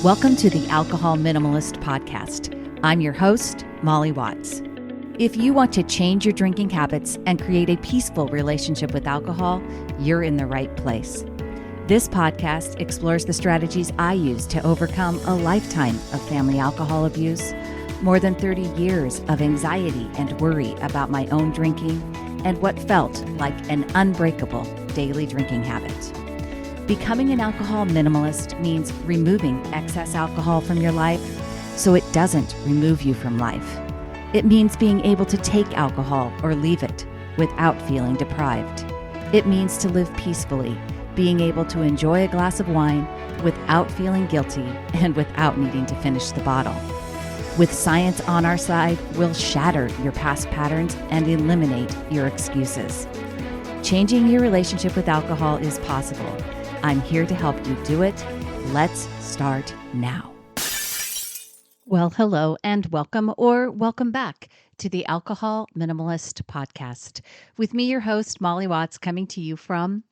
Welcome to the Alcohol Minimalist Podcast. I'm your host, Molly Watts. If you want to change your drinking habits and create a peaceful relationship with alcohol, you're in the right place. This podcast explores the strategies I use to overcome a lifetime of family alcohol abuse, more than 30 years of anxiety and worry about my own drinking, and what felt like an unbreakable daily drinking habit. Becoming an alcohol minimalist means removing excess alcohol from your life so it doesn't remove you from life. It means being able to take alcohol or leave it without feeling deprived. It means to live peacefully, being able to enjoy a glass of wine without feeling guilty and without needing to finish the bottle. With science on our side, we'll shatter your past patterns and eliminate your excuses. Changing your relationship with alcohol is possible. I'm here to help you do it. Let's start now. Well, hello and welcome or welcome back to the Alcohol Minimalist Podcast. With me, your host, Molly Watts, coming to you from,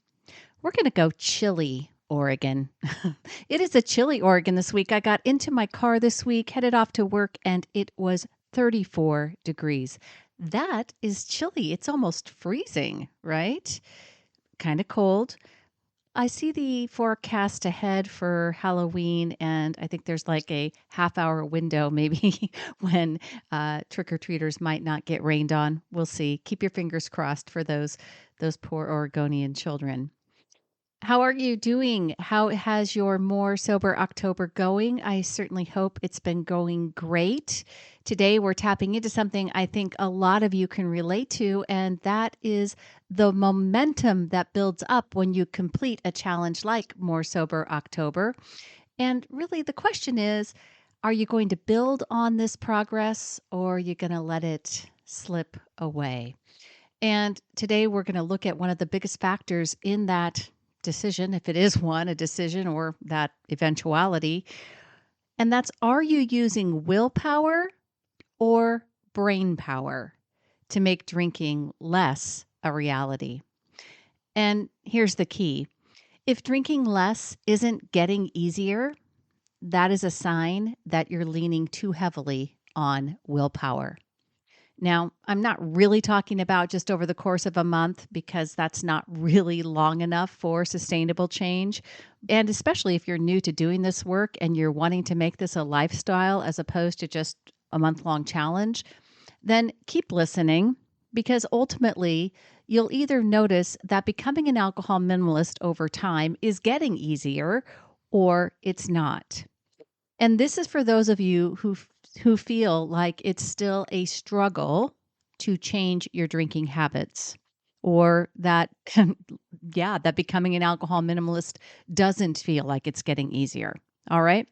we're going to go chilly, Oregon. It is a chilly Oregon this week. I got into my car this week, headed off to work, and it was 34 degrees. That is chilly. It's almost freezing, right? Kind of cold. I see the forecast ahead for Halloween, and I think there's like a half-hour window maybe when trick-or-treaters might not get rained on. We'll see. Keep your fingers crossed for those poor Oregonian children. How are you doing? How has your More Sober October going? I certainly hope it's been going great. Today, we're tapping into something I think a lot of you can relate to, and that is the momentum that builds up when you complete a challenge like More Sober October. And really, the question is, are you going to build on this progress, or are you going to let it slip away? And today, we're going to look at one of the biggest factors in that decision, if it is one, a decision or that eventuality. And that's, are you using willpower or brain power to make drinking less a reality? And here's the key. If drinking less isn't getting easier, that is a sign that you're leaning too heavily on willpower. Now, I'm not really talking about just over the course of a month, because that's not really long enough for sustainable change. And especially if you're new to doing this work and you're wanting to make this a lifestyle as opposed to just a month-long challenge, then keep listening, because ultimately you'll either notice that becoming an alcohol minimalist over time is getting easier, or it's not. And this is for those of you who feel like it's still a struggle to change your drinking habits, or that, that becoming an alcohol minimalist doesn't feel like it's getting easier. All right.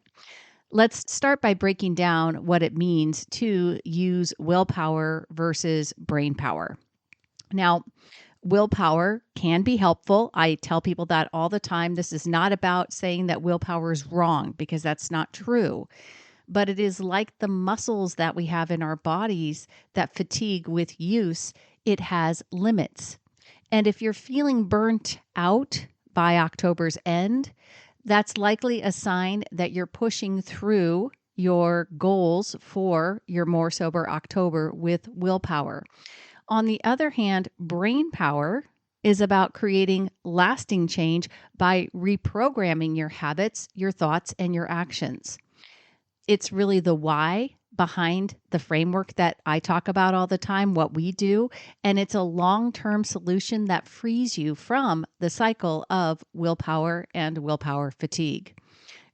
Let's start by breaking down what it means to use willpower versus brain power. Now, willpower can be helpful. I tell people that all the time. This is not about saying that willpower is wrong, because that's not true. But it is like the muscles that we have in our bodies that fatigue with use. It has limits. And if you're feeling burnt out by October's end, that's likely a sign that you're pushing through your goals for your More Sober October with willpower. On the other hand, brain power is about creating lasting change by reprogramming your habits, your thoughts, and your actions. It's really the why behind the framework that I talk about all the time, what we do, and it's a long-term solution that frees you from the cycle of willpower and willpower fatigue.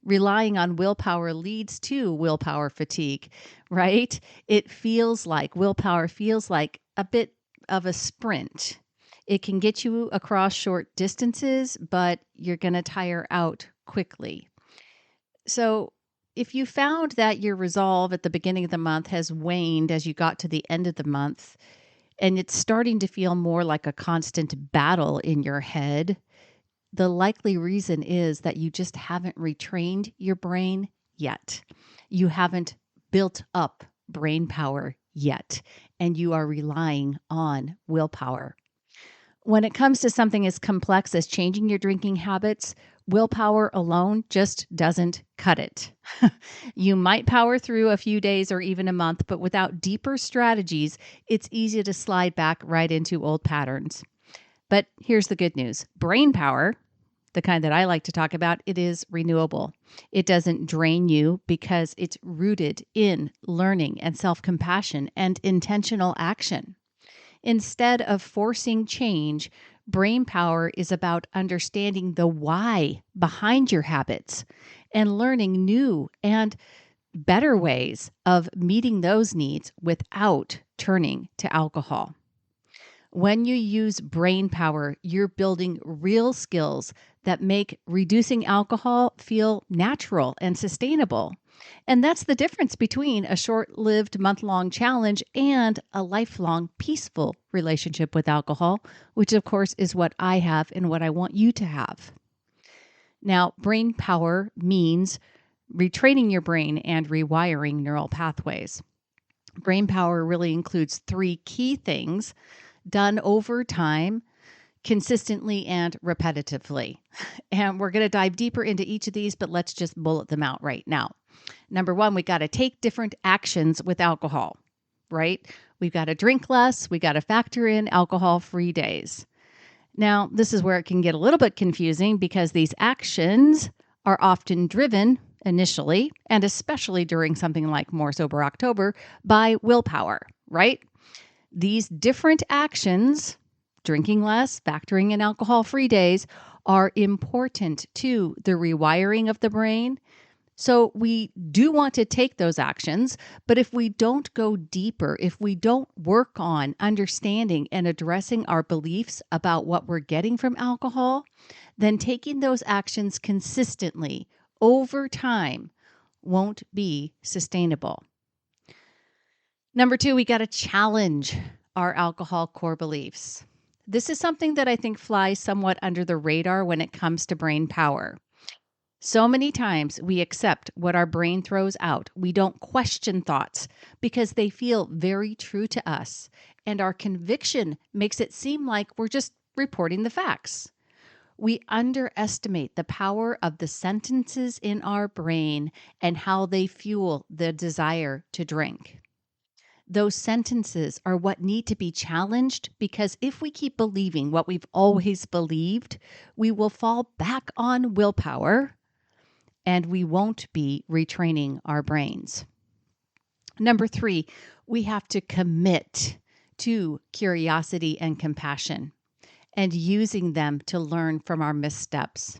Relying on willpower leads to willpower fatigue, right? Willpower feels like a bit of a sprint. It can get you across short distances, but you're going to tire out quickly. So if you found that your resolve at the beginning of the month has waned as you got to the end of the month, and it's starting to feel more like a constant battle in your head, the likely reason is that you just haven't retrained your brain yet. You haven't built up brain power yet, and you are relying on willpower. When it comes to something as complex as changing your drinking habits, willpower alone just doesn't cut it. You might power through a few days or even a month, but without deeper strategies, it's easy to slide back right into old patterns. But here's the good news. Brain power, the kind that I like to talk about, it is renewable. It doesn't drain you because it's rooted in learning and self-compassion and intentional action. Instead of forcing change, brain power is about understanding the why behind your habits and learning new and better ways of meeting those needs without turning to alcohol. When you use brain power, you're building real skills that make reducing alcohol feel natural and sustainable. And that's the difference between a short-lived month-long challenge and a lifelong peaceful relationship with alcohol, which of course is what I have and what I want you to have. Now, brain power means retraining your brain and rewiring neural pathways. Brain power really includes 3 key things done over time, consistently and repetitively. And we're going to dive deeper into each of these, but let's just bullet them out right now. Number 1, we got to take different actions with alcohol, right? We've got to drink less. We got to factor in alcohol-free days. Now, this is where it can get a little bit confusing because these actions are often driven initially, and especially during something like More Sober October, by willpower, right? These different actions, drinking less, factoring in alcohol-free days, are important to the rewiring of the brain. So we do want to take those actions, but if we don't go deeper, if we don't work on understanding and addressing our beliefs about what we're getting from alcohol, then taking those actions consistently over time won't be sustainable. Number 2, we got to challenge our alcohol core beliefs. This is something that I think flies somewhat under the radar when it comes to brain power. So many times we accept what our brain throws out. We don't question thoughts because they feel very true to us, and our conviction makes it seem like we're just reporting the facts. We underestimate the power of the sentences in our brain and how they fuel the desire to drink. Those sentences are what need to be challenged because if we keep believing what we've always believed, we will fall back on willpower and we won't be retraining our brains. Number 3, we have to commit to curiosity and compassion and using them to learn from our missteps.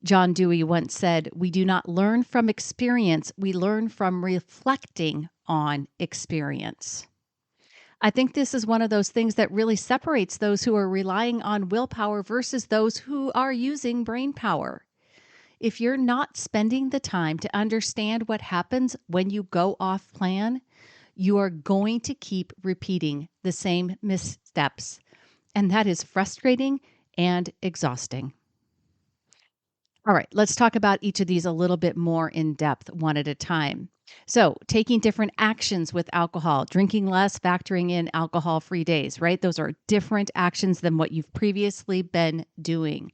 John Dewey once said, "We do not learn from experience, we learn from reflecting on experience." I think this is one of those things that really separates those who are relying on willpower versus those who are using brain power. If you're not spending the time to understand what happens when you go off plan, you are going to keep repeating the same missteps, and that is frustrating and exhausting. All right, let's talk about each of these a little bit more in depth, one at a time. So, taking different actions with alcohol, drinking less, factoring in alcohol-free days, right? Those are different actions than what you've previously been doing.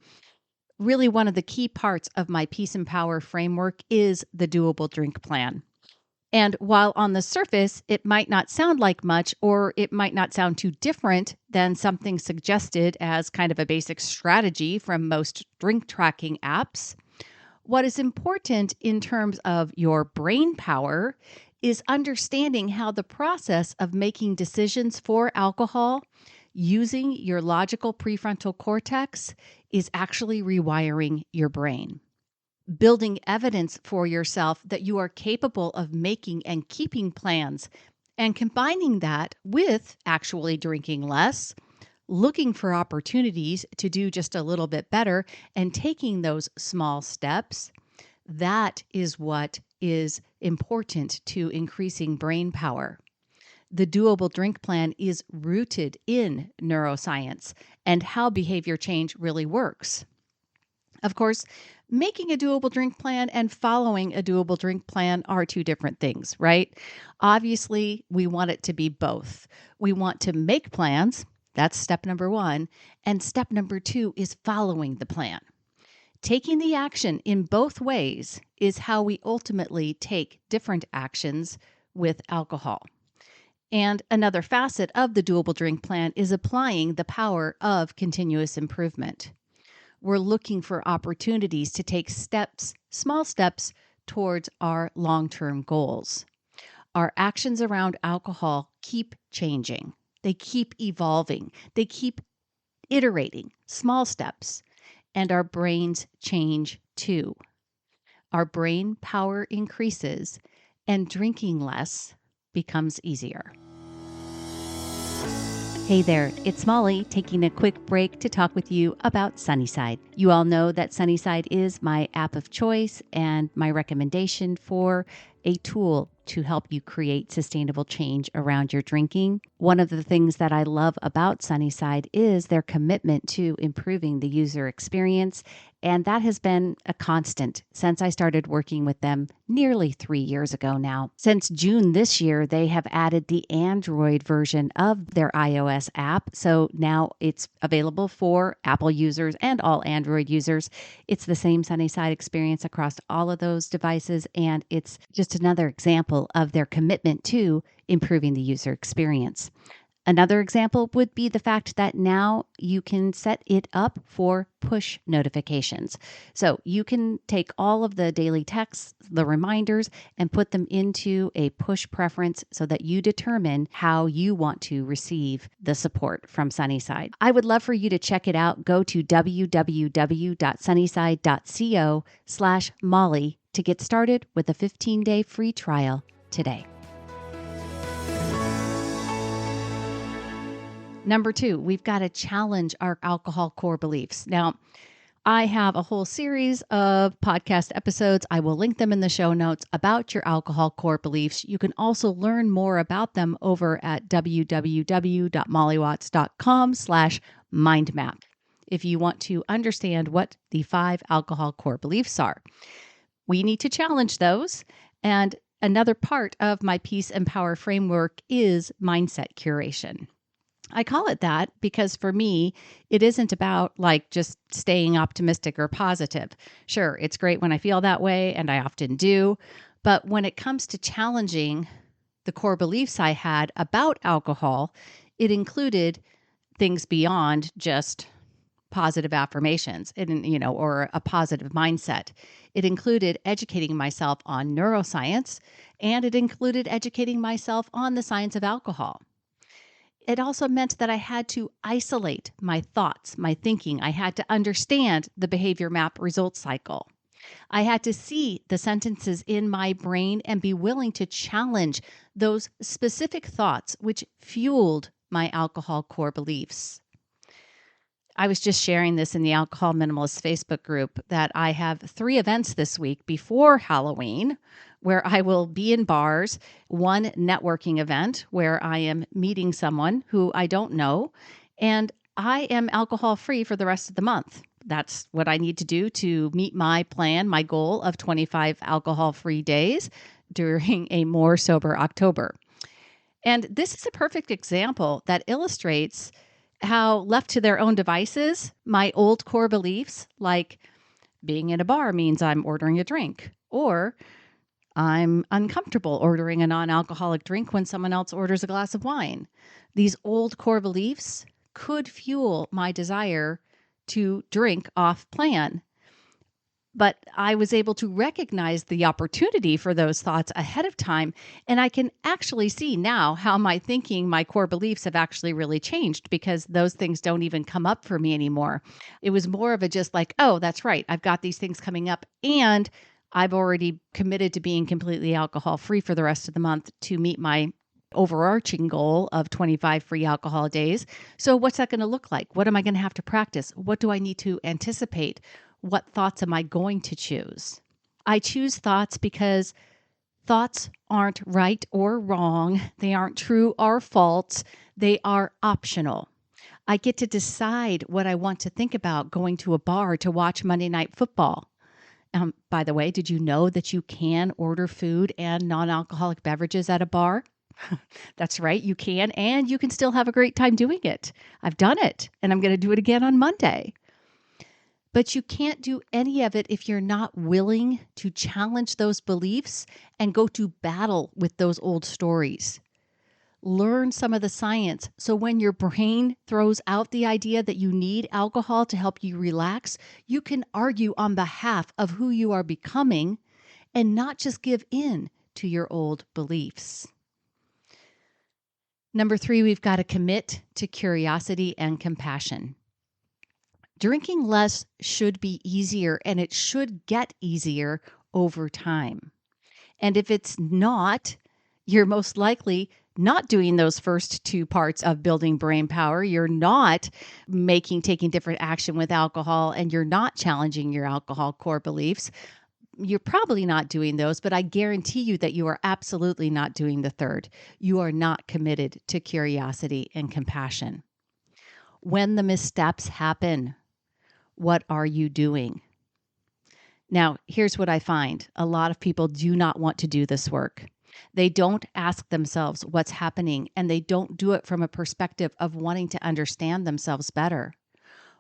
Really, one of the key parts of my Peace and Power framework is the doable drink plan. And while on the surface, it might not sound like much, or it might not sound too different than something suggested as kind of a basic strategy from most drink tracking apps, what is important in terms of your brain power is understanding how the process of making decisions for alcohol using your logical prefrontal cortex is actually rewiring your brain. Building evidence for yourself that you are capable of making and keeping plans, and combining that with actually drinking less, looking for opportunities to do just a little bit better, and taking those small steps, that is what is important to increasing brain power. The doable drink plan is rooted in neuroscience and how behavior change really works. Of course, making a doable drink plan and following a doable drink plan are 2 different things, right? Obviously, we want it to be both. We want to make plans. That's step number 1. And step number 2 is following the plan. Taking the action in both ways is how we ultimately take different actions with alcohol. And another facet of the doable drink plan is applying the power of continuous improvement. We're looking for opportunities to take steps, small steps, towards our long-term goals. Our actions around alcohol keep changing. They keep evolving. They keep iterating, small steps. And our brains change too. Our brain power increases and drinking less becomes easier. Hey there, it's Molly taking a quick break to talk with you about Sunnyside. You all know that Sunnyside is my app of choice and my recommendation for a tool to help you create sustainable change around your drinking. One of the things that I love about Sunnyside is their commitment to improving the user experience, and that has been a constant since I started working with them nearly 3 years ago now. Since June this year, they have added the Android version of their iOS app, so now it's available for Apple users and all Android users. It's the same Sunnyside experience across all of those devices, and it's just another example of their commitment to improving the user experience. Another example would be the fact that now you can set it up for push notifications. So you can take all of the daily texts, the reminders, and put them into a push preference so that you determine how you want to receive the support from Sunnyside. I would love for you to check it out. Go to www.sunnyside.co/Molly to get started with a 15-day free trial today. Number 2, we've got to challenge our alcohol core beliefs. Now, I have a whole series of podcast episodes. I will link them in the show notes about your alcohol core beliefs. You can also learn more about them over at www.mollywatts.com/mindmap if you want to understand what the 5 alcohol core beliefs are. We need to challenge those. And another part of my Peace and Power framework is mindset curation. I call it that because for me, it isn't about like just staying optimistic or positive. Sure, it's great when I feel that way, and I often do. But when it comes to challenging the core beliefs I had about alcohol, it included things beyond just positive affirmations or a positive mindset. It included educating myself on neuroscience, and it included educating myself on the science of alcohol. It also meant that I had to isolate my thoughts, my thinking. I had to understand the behavior map result cycle. I had to see the sentences in my brain and be willing to challenge those specific thoughts which fueled my alcohol core beliefs. I was just sharing this in the Alcohol Minimalist Facebook group that I have 3 events this week before Halloween where I will be in bars, one networking event where I am meeting someone who I don't know, and I am alcohol-free for the rest of the month. That's what I need to do to meet my plan, my goal of 25 alcohol-free days during a more sober October. And this is a perfect example that illustrates how left to their own devices, my old core beliefs, like being in a bar means I'm ordering a drink, or I'm uncomfortable ordering a non-alcoholic drink when someone else orders a glass of wine. These old core beliefs could fuel my desire to drink off plan. But I was able to recognize the opportunity for those thoughts ahead of time. And I can actually see now how my thinking, my core beliefs have actually really changed because those things don't even come up for me anymore. It was more of a just like, oh, that's right. I've got these things coming up and I've already committed to being completely alcohol free for the rest of the month to meet my overarching goal of 25 free alcohol days. So what's that going to look like? What am I going to have to practice? What do I need to anticipate? What thoughts am I going to choose? I choose thoughts because thoughts aren't right or wrong. They aren't true or false. They are optional. I get to decide what I want to think about going to a bar to watch Monday Night Football. By the way, did you know that you can order food and non-alcoholic beverages at a bar? That's right, you can, and you can still have a great time doing it. I've done it, and I'm going to do it again on Monday. But you can't do any of it if you're not willing to challenge those beliefs and go to battle with those old stories. Learn some of the science so when your brain throws out the idea that you need alcohol to help you relax, you can argue on behalf of who you are becoming and not just give in to your old beliefs. Number 3, we've got to commit to curiosity and compassion. Drinking less should be easier, and it should get easier over time. And if it's not, you're most likely not doing those first 2 parts of building brain power. You're not taking different action with alcohol, and you're not challenging your alcohol core beliefs. You're probably not doing those, but I guarantee you that you are absolutely not doing the third. You are not committed to curiosity and compassion. When the missteps happen, what are you doing? Now, here's what I find. A lot of people do not want to do this work. They don't ask themselves what's happening, and they don't do it from a perspective of wanting to understand themselves better.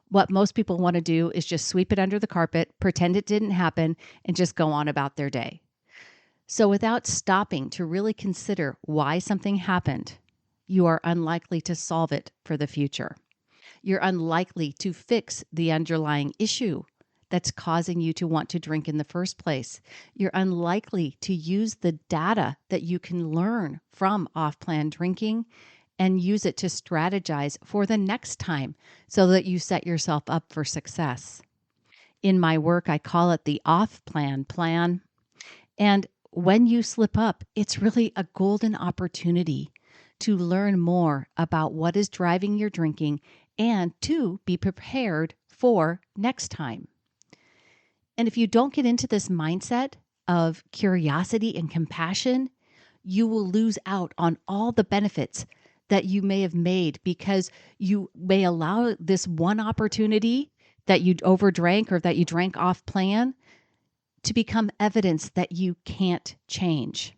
What most people want to do is just sweep it under the carpet, pretend it didn't happen, and just go on about their day. So without stopping to really consider why something happened, you are unlikely to solve it for the future. You're unlikely to fix the underlying issue that's causing you to want to drink in the first place. You're unlikely to use the data that you can learn from off-plan drinking and use it to strategize for the next time so that you set yourself up for success. In my work, I call it the off-plan plan. And when you slip up, it's really a golden opportunity to learn more about what is driving your drinking and to be prepared for next time. And if you don't get into this mindset of curiosity and compassion, you will lose out on all the benefits that you may have made because you may allow this one opportunity that you overdrank or that you drank off plan to become evidence that you can't change.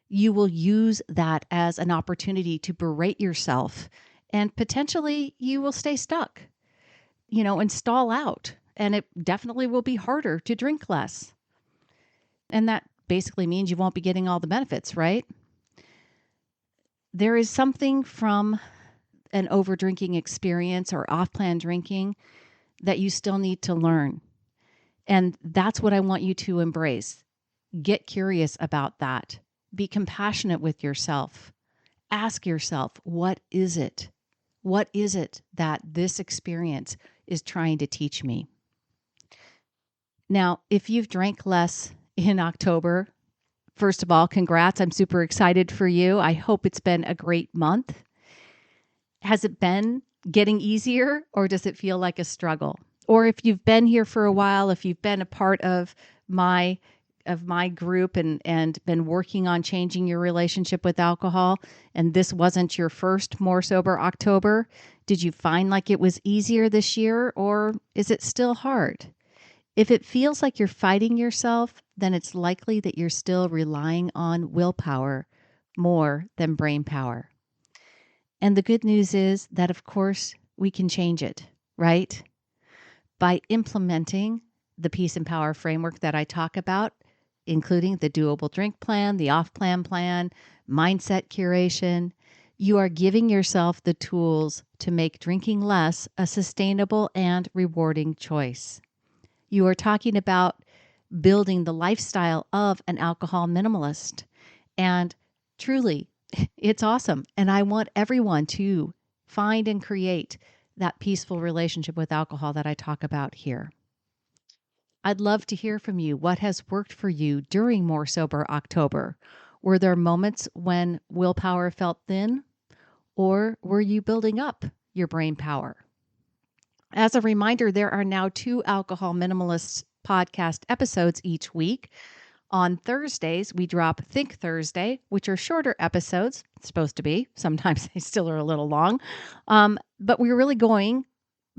You will use that as an opportunity to berate yourself, and potentially you will stay stuck, and stall out. And it definitely will be harder to drink less. And that basically means you won't be getting all the benefits, right? There is something from an overdrinking experience or off-plan drinking that you still need to learn. And that's what I want you to embrace. Get curious about that. Be compassionate with yourself. Ask yourself, what is it? What is it that this experience is trying to teach me? Now, if you've drank less in October, first of all, congrats. I'm super excited for you. I hope it's been a great month. Has it been getting easier, or does it feel like a struggle? Or if you've been here for a while, if you've been a part of my group and been working on changing your relationship with alcohol, and this wasn't your first More Sober October, did you find like it was easier this year, or is it still hard? If it feels like you're fighting yourself, then it's likely that you're still relying on willpower more than brain power. And the good news is that, of course, we can change it, right? By implementing the Peace and Power framework that I talk about, including the doable drink plan, the off-plan plan, mindset curation, you are giving yourself the tools to make drinking less a sustainable and rewarding choice. You are talking about building the lifestyle of an alcohol minimalist. And truly, it's awesome. And I want everyone to find and create that peaceful relationship with alcohol that I talk about here. I'd love to hear from you. What has worked for you during More Sober October? Were there moments when willpower felt thin, or were you building up your brain power? As a reminder, there are now 2 Alcohol Minimalists podcast episodes each week. On Thursdays, we drop Think Thursday, which are shorter episodes, supposed to be. Sometimes they still are a little long. But we're really going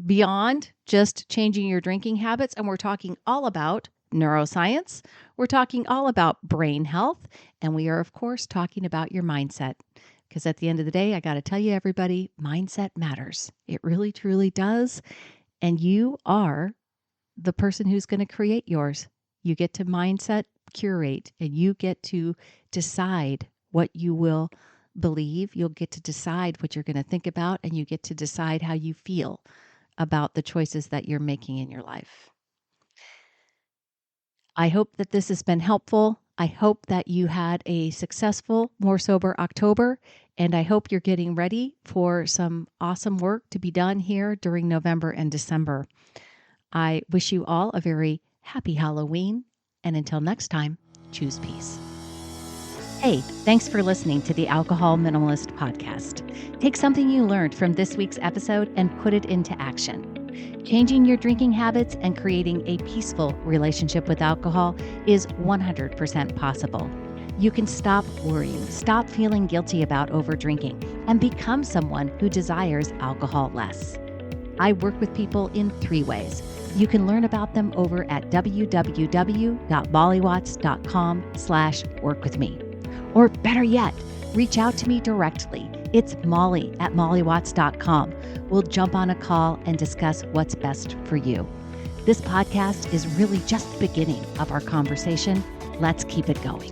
beyond just changing your drinking habits, and we're talking all about neuroscience. We're talking all about brain health, and we are, of course, talking about your mindset. Because at the end of the day, I got to tell you, everybody, mindset matters. It really, truly does. and you are the person who's going to create yours. You get to mindset curate, and you get to decide what you will believe. You'll get to decide what you're going to think about, and you get to decide how you feel about the choices that you're making in your life. I hope that this has been helpful. I hope that you had a successful, more sober October, and I hope you're getting ready for some awesome work to be done here during November and December. I wish you all a very happy Halloween, and until next time, choose peace. Hey, thanks for listening to the Alcohol Minimalist Podcast. Take something you learned from this week's episode and put it into action. Changing your drinking habits and creating a peaceful relationship with alcohol is 100% possible. You can stop worrying, stop feeling guilty about overdrinking, and become someone who desires alcohol less. I work with people in 3 ways. You can learn about them over at www.mollywatts.com/workwithme. Or better yet, reach out to me directly. It's molly@mollywatts.com. We'll jump on a call and discuss what's best for you. This podcast is really just the beginning of our conversation. Let's keep it going.